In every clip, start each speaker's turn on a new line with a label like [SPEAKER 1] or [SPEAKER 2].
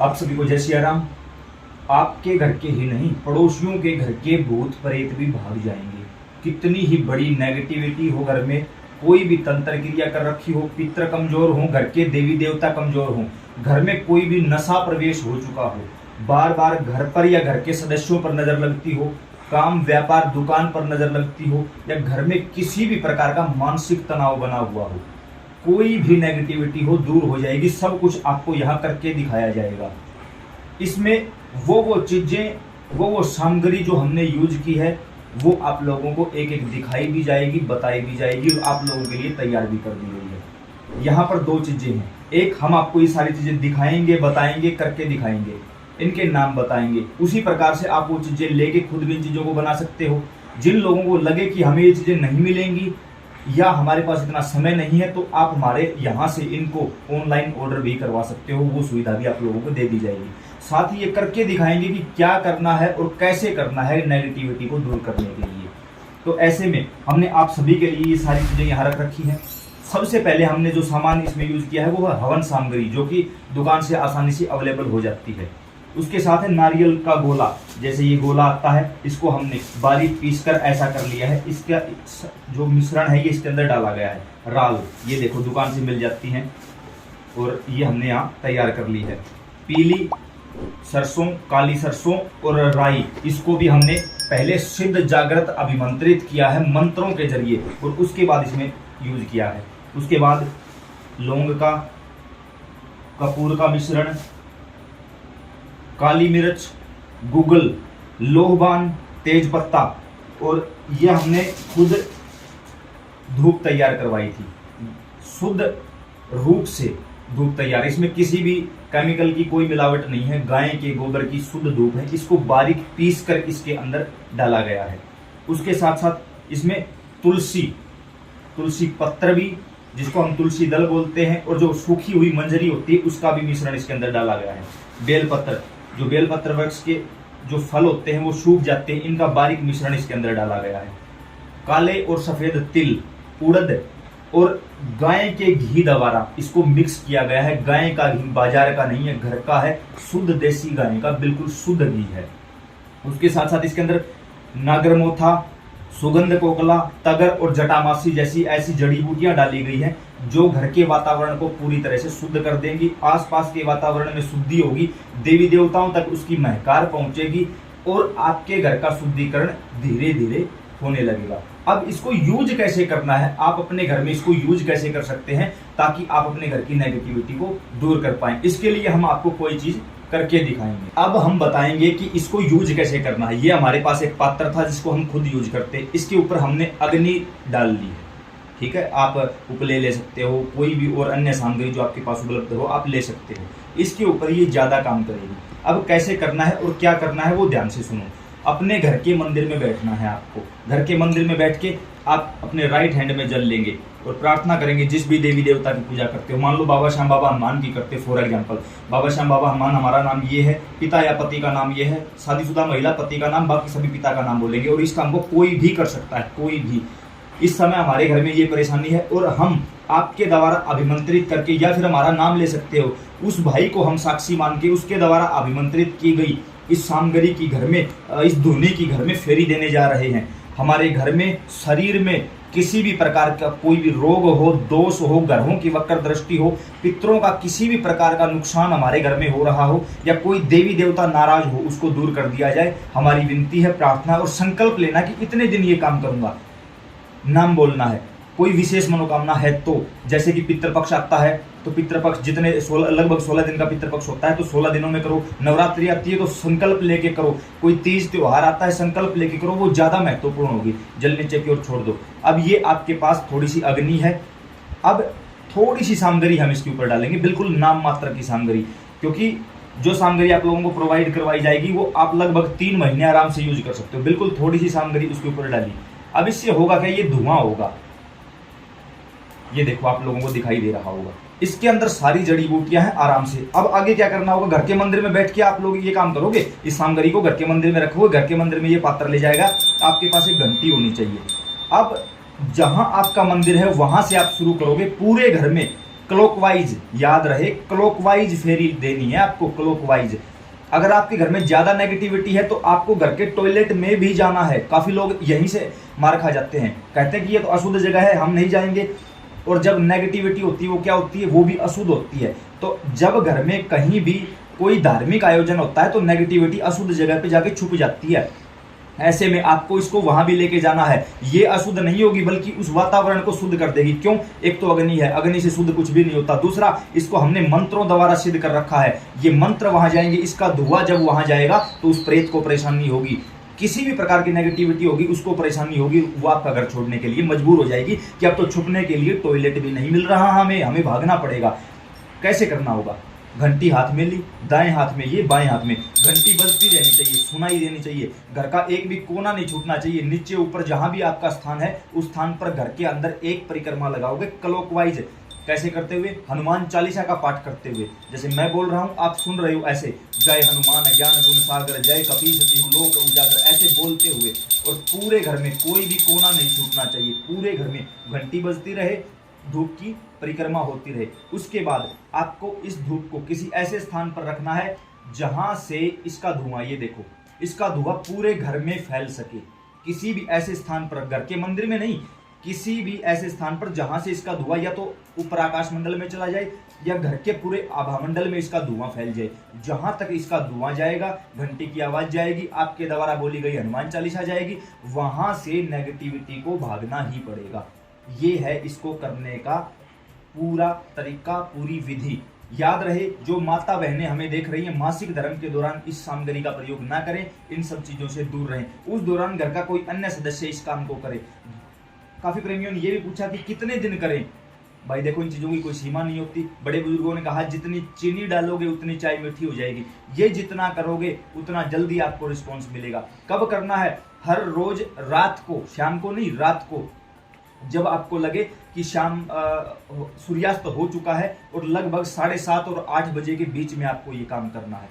[SPEAKER 1] आप सभी को जय सिया राम। आपके घर के ही नहीं, पड़ोसियों के घर के भूत प्रेत भी भाग जाएंगे। कितनी ही बड़ी नेगेटिविटी हो घर में, कोई भी तंत्र क्रिया कर रखी हो, पितृ कमजोर हो, घर के देवी देवता कमजोर हो, घर में कोई भी नशा प्रवेश हो चुका हो, बार बार घर पर या घर के सदस्यों पर नजर लगती हो, काम व्यापार दुकान पर नजर लगती हो, या घर में किसी भी प्रकार का मानसिक तनाव बना हुआ हो, कोई भी नेगेटिविटी हो दूर हो जाएगी। सब कुछ आपको यहाँ करके दिखाया जाएगा। इसमें वो चीजें, वो सामग्री जो हमने यूज की है, वो आप लोगों को एक एक दिखाई भी जाएगी, बताई भी जाएगी और आप लोगों के लिए तैयार भी कर दी गई है। यहाँ पर दो चीजें हैं। एक, हम आपको ये सारी चीजें दिखाएंगे, बताएंगे, करके दिखाएंगे, इनके नाम बताएंगे। उसी प्रकार से आप वो चीजें लेके खुद भी इन चीजों को बना सकते हो। जिन लोगों को लगे कि हमें ये चीजें नहीं मिलेंगी या हमारे पास इतना समय नहीं है, तो आप हमारे यहाँ से इनको ऑनलाइन ऑर्डर भी करवा सकते हो। वो सुविधा भी आप लोगों को दे दी जाएगी। साथ ही ये करके दिखाएंगे कि क्या करना है और कैसे करना है नेगेटिविटी को दूर करने के लिए। तो ऐसे में हमने आप सभी के लिए ये सारी चीजें यहाँ रख रखी हैं। सबसे पहले हमने जो सामान इसमें यूज किया है वो है हवन सामग्री, जो कि दुकान से आसानी से अवेलेबल हो जाती है। उसके साथ है नारियल का गोला, जैसे ये गोला आता है, इसको हमने बारीक पीसकर ऐसा कर लिया है। इसका जो मिश्रण है ये इसके अंदर डाला गया है। राल, ये देखो दुकान से मिल जाती हैं और ये हमने यहाँ तैयार कर ली है। पीली सरसों, काली सरसों और राई, इसको भी हमने पहले सिद्ध जागृत अभिमंत्रित किया है मंत्रों के जरिए और उसके बाद इसमें यूज किया है। उसके बाद लौंग का, कपूर का मिश्रण, काली मिर्च, गुगल, लोहबान, तेज पत्ता, और ये हमने खुद धूप तैयार करवाई थी। शुद्ध रूप से धूप तैयार, इसमें किसी भी केमिकल की कोई मिलावट नहीं है। गाय के गोबर की शुद्ध धूप है। इसको बारीक पीस कर इसके अंदर डाला गया है। उसके साथ साथ इसमें तुलसी पत्र भी, जिसको हम तुलसी दल बोलते हैं, और जो सूखी हुई मंजरी होती है उसका भी मिश्रण इसके अंदर डाला गया है। बेलपत्र, जो बेलपत्र वृक्ष के जो फल होते हैं वो सूख जाते हैं, इनका बारीक मिश्रण इसके अंदर डाला गया है। काले और सफेद तिल, उड़द और गाय के घी द्वारा इसको मिक्स किया गया है। गाय का घी बाजार का नहीं है, घर का है, शुद्ध देसी गाय का बिल्कुल शुद्ध घी है। उसके साथ साथ इसके अंदर नागरमोथा, सुगंध कोकला, तगर और जटामासी जैसी ऐसी जड़ी बूटियां डाली गई हैं जो घर के वातावरण को पूरी तरह से शुद्ध कर देंगी। आसपास के वातावरण में शुद्धि होगी, देवी देवताओं तक उसकी महकार पहुंचेगी और आपके घर का शुद्धिकरण धीरे धीरे होने लगेगा। अब इसको यूज कैसे करना है, आप अपने घर में इसको यूज कैसे कर सकते हैं ताकि आप अपने घर की नेगेटिविटी को दूर कर पाएं, इसके लिए हम आपको कोई चीज करके दिखाएंगे। अब हम बताएंगे कि इसको यूज कैसे करना है। ये हमारे पास एक पात्र था जिसको हम खुद यूज करते हैं। इसके ऊपर हमने अग्नि डाल ली है, ठीक है। आप उपले ले सकते हो, कोई भी और अन्य सामग्री जो आपके पास उपलब्ध हो आप ले सकते हो। इसके ऊपर ये ज्यादा काम करेगी। अब कैसे करना है और क्या करना है वो ध्यान से सुनो। अपने घर के मंदिर में बैठना है आपको। घर के मंदिर में बैठ के आप अपने राइट हैंड में जल लेंगे और प्रार्थना करेंगे। जिस भी देवी देवता की पूजा करते हो, मान लो बाबा श्याम बाबा हनुमान की करते, फॉर एग्जाम्पल बाबा श्याम बाबा हनुमान, हमारा नाम ये है, पिता या पति का नाम ये है, शादीशुदा महिला पति का नाम, बाकी सभी पिता का नाम बोलेंगे। और इस काम को कोई भी कर सकता है, कोई भी। इस समय हमारे घर में ये परेशानी है और हम आपके द्वारा अभिमंत्रित करके, या फिर हमारा नाम ले सकते हो, उस भाई को हम साक्षी मान के उसके द्वारा अभिमंत्रित की गई इस सामग्री की घर में, इस धुनी की घर में फेरी देने जा रहे हैं। हमारे घर में शरीर में किसी भी प्रकार का कोई भी रोग हो, दोष हो, ग्रहों की वक्र दृष्टि हो, पितरों का किसी भी प्रकार का नुकसान हमारे घर में हो रहा हो, या कोई देवी देवता नाराज हो, उसको दूर कर दिया जाए। हमारी विनती है, प्रार्थना और संकल्प लेना कि इतने दिन ये काम करूंगा। नाम बोलना है। कोई विशेष मनोकामना है तो, जैसे कि पितृपक्ष आता है तो पितृपक्ष जितने लगभग 16 दिन का पितृपक्ष होता है तो 16 दिनों में करो। नवरात्रि आती है तो संकल्प लेके करो। कोई तीज त्योहार आता है संकल्प लेके करो, वो ज्यादा महत्वपूर्ण होगी। जल नीचे की ओर छोड़ दो। अब ये आपके पास थोड़ी सी अग्नि है। अब थोड़ी सी सामग्री हम इसके ऊपर डालेंगे, बिल्कुल नाम मात्र की सामग्री, क्योंकि जो सामग्री आप लोगों को प्रोवाइड करवाई जाएगी वो आप लगभग 3 महीने आराम से यूज कर सकते हो। बिल्कुल थोड़ी सी सामग्री उसके ऊपर डाली। अब इससे होगा क्या, ये धुआं होगा। ये देखो आप लोगों को दिखाई दे रहा होगा। इसके अंदर सारी जड़ी बूटियां हैं आराम से। अब आगे क्या करना होगा, घर के मंदिर में बैठ के आप लोग ये काम करोगे। इस सामग्री को घर के मंदिर में रखोगे। घर के मंदिर में ये पात्र ले जाएगा। आपके पास एक घंटी होनी चाहिए। अब जहां आपका मंदिर है वहां से आप शुरू करोगे। पूरे घर में क्लॉकवाइज, याद रहे क्लॉकवाइज फेरी देनी है आपको, क्लॉकवाइज। अगर आपके घर में ज्यादा नेगेटिविटी है तो आपको घर के टॉयलेट में भी जाना है। काफी लोग यहीं से मार खा जाते हैं, कहते हैं कि ये तो अशुद्ध जगह है, हम नहीं जाएंगे। और जब नेगेटिविटी होती है वो क्या होती है, वो भी अशुद्ध होती है। तो जब घर में कहीं भी कोई धार्मिक आयोजन होता है तो नेगेटिविटी अशुद्ध जगह पे जाके छुप जाती है। ऐसे में आपको इसको वहां भी लेके जाना है। ये अशुद्ध नहीं होगी बल्कि उस वातावरण को शुद्ध कर देगी। क्यों? एक तो अग्नि है, अग्नि से शुद्ध कुछ भी नहीं होता। दूसरा, इसको हमने मंत्रों द्वारा सिद्ध कर रखा है। ये मंत्र वहां जाएंगे, इसका धुआं जब वहां जाएगा तो उस प्रेत को परेशानी होगी, किसी भी प्रकार की नेगेटिविटी होगी उसको परेशानी होगी, वो आपका घर छोड़ने के लिए मजबूर हो जाएगी कि अब तो छुपने के लिए टॉयलेट भी नहीं मिल रहा, हमें भागना पड़ेगा। कैसे करना होगा? घंटी हाथ में ली, दाएं हाथ में ये, बाएं हाथ में घंटी बजती रहनी चाहिए, सुनाई देनी चाहिए। घर का एक भी कोना नहीं छूटना चाहिए। नीचे ऊपर जहां भी आपका स्थान है उस स्थान पर घर के अंदर एक परिक्रमा लगाओगे क्लॉकवाइज। कैसे करते हुए? हनुमान चालीसा का पाठ करते हुए। जैसे मैं बोल रहा हूं आप सुन रहे हो ऐसे, जय हनुमान ज्ञान गुण सागर जय कपीस तिहु लोक उजागर, ऐसे बोलते हुए। और पूरे घर में कोई भी कोना नहीं छूटना चाहिए, पूरे घर में घंटी बजती रहे, धूप की परिक्रमा होती रहे। उसके बाद आपको इस धूप को किसी ऐसे स्थान पर रखना है जहां से इसका धुआं, ये देखो, इसका धुआं पूरे घर में फैल सके। किसी भी ऐसे स्थान पर, घर के मंदिर में नहीं, किसी भी ऐसे स्थान पर जहां से इसका धुआं या तो ऊपर आकाश मंडल में चला जाए या घर के पूरे आभा मंडल में इसका धुआं फैल जाए। जहां तक इसका धुआं जाएगा, घंटी की आवाज जाएगी, आपके द्वारा बोली गई हनुमान चालीसा जाएगी, वहां से नेगेटिविटी को भागना ही पड़ेगा। ये है इसको करने का पूरा तरीका, पूरी विधि। याद रहे, जो माता बहनें हमें देख रही हैं, मासिक धर्म के दौरान इस सामग्री का प्रयोग ना करें, इन सब चीजों से दूर रहें। उस दौरान घर का कोई अन्य सदस्य इस काम को करे। काफी प्रेमियों ने यह भी पूछा कि कितने दिन करें। भाई देखो, इन चीजों की कोई सीमा नहीं होती। बड़े बुजुर्गों ने कहा जितनी चीनी डालोगे उतनी चाय मीठी हो जाएगी। ये जितना करोगे उतना जल्दी आपको रिस्पॉन्स मिलेगा। कब करना है? हर रोज रात को, शाम को नहीं, रात को, जब आपको लगे कि शाम सूर्यास्त हो चुका है और लगभग 7:30 और 8 बजे के बीच में आपको ये काम करना है।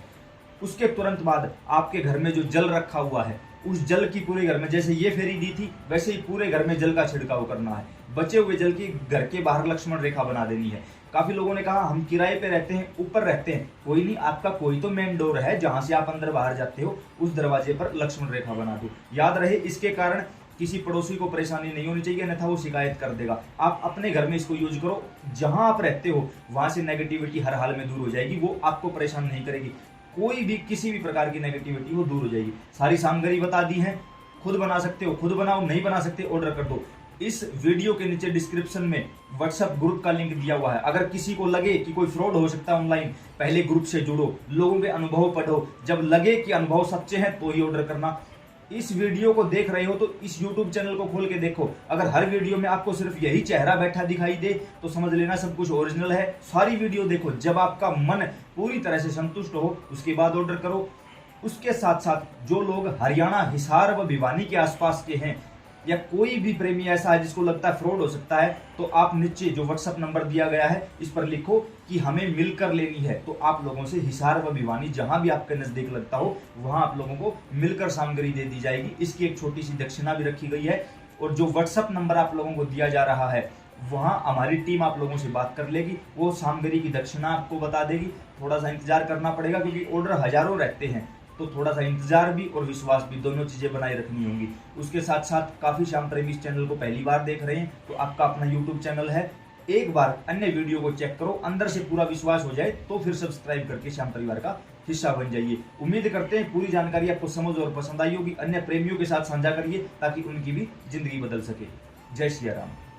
[SPEAKER 1] उसके तुरंत बाद आपके घर में जो जल रखा हुआ है, उस जल की पूरे घर में, जैसे ये फेरी दी थी वैसे ही पूरे घर में जल का छिड़काव करना है। बचे हुए जल की घर के बाहर लक्ष्मण रेखा बना देनी है। काफी लोगों ने कहा हम किराए पे रहते हैं, ऊपर रहते हैं। कोई नहीं, आपका कोई तो मेन डोर है जहां से आप अंदर बाहर जाते हो, उस दरवाजे पर लक्ष्मण रेखा बना दो। याद रहे, इसके कारण किसी पड़ोसी को परेशानी नहीं होनी चाहिए, अन्यथा वो शिकायत कर देगा। आप अपने घर में इसको यूज करो, जहां आप रहते हो वहां से नेगेटिविटी हर हाल में दूर हो जाएगी, वो आपको परेशान नहीं करेगी। कोई भी किसी भी प्रकार की नेगेटिविटी वो दूर हो जाएगी। सारी सामग्री बता दी है, खुद बना सकते हो, खुद बनाओ, नहीं बना सकते ऑर्डर कर दो। इस वीडियो के नीचे डिस्क्रिप्शन में व्हाट्सएप ग्रुप का लिंक दिया हुआ है। अगर किसी को लगे कि कोई फ्रॉड हो सकता है ऑनलाइन, पहले ग्रुप से जुड़ो, लोगों के अनुभव पढ़ो, जब लगे कि अनुभव सच्चे हैं तो ही ऑर्डर करना। इस वीडियो को देख रहे हो तो इस YouTube चैनल को खोल के देखो। अगर हर वीडियो में आपको सिर्फ यही चेहरा बैठा दिखाई दे तो समझ लेना सब कुछ ओरिजिनल है। सारी वीडियो देखो, जब आपका मन पूरी तरह से संतुष्ट हो उसके बाद ऑर्डर करो। उसके साथ साथ जो लोग हरियाणा, हिसार व भिवानी के आसपास के हैं, या कोई भी प्रेमी ऐसा है जिसको लगता है फ्रॉड हो सकता है, तो आप नीचे जो व्हाट्सएप नंबर दिया गया है इस पर लिखो कि हमें मिलकर लेनी है। तो आप लोगों से हिसार व भिवानी जहां भी आपके नजदीक लगता हो वहां आप लोगों को मिलकर सामग्री दे दी जाएगी। इसकी एक छोटी सी दक्षिणा भी रखी गई है। और जो व्हाट्सएप नंबर आप लोगों को दिया जा रहा है वहां हमारी टीम आप लोगों से बात कर लेगी, वो सामग्री की दक्षिणा आपको बता देगी। थोड़ा सा इंतजार करना पड़ेगा क्योंकि ऑर्डर हजारों रहते हैं, तो थोड़ा सा इंतजार भी और विश्वास भी, दोनों चीजें बनाए रखनी होंगी। उसके साथ साथ काफी श्याम प्रेमी इस चैनल को पहली बार देख रहे हैं तो आपका अपना YouTube चैनल है, एक बार अन्य वीडियो को चेक करो, अंदर से पूरा विश्वास हो जाए तो फिर सब्सक्राइब करके श्याम परिवार का हिस्सा बन जाइए। उम्मीद करते हैं पूरी जानकारी आपको समझ और पसंद आई होगी। अन्य प्रेमियों के साथ साझा करिए ताकि उनकी भी जिंदगी बदल सके। जय श्री राम।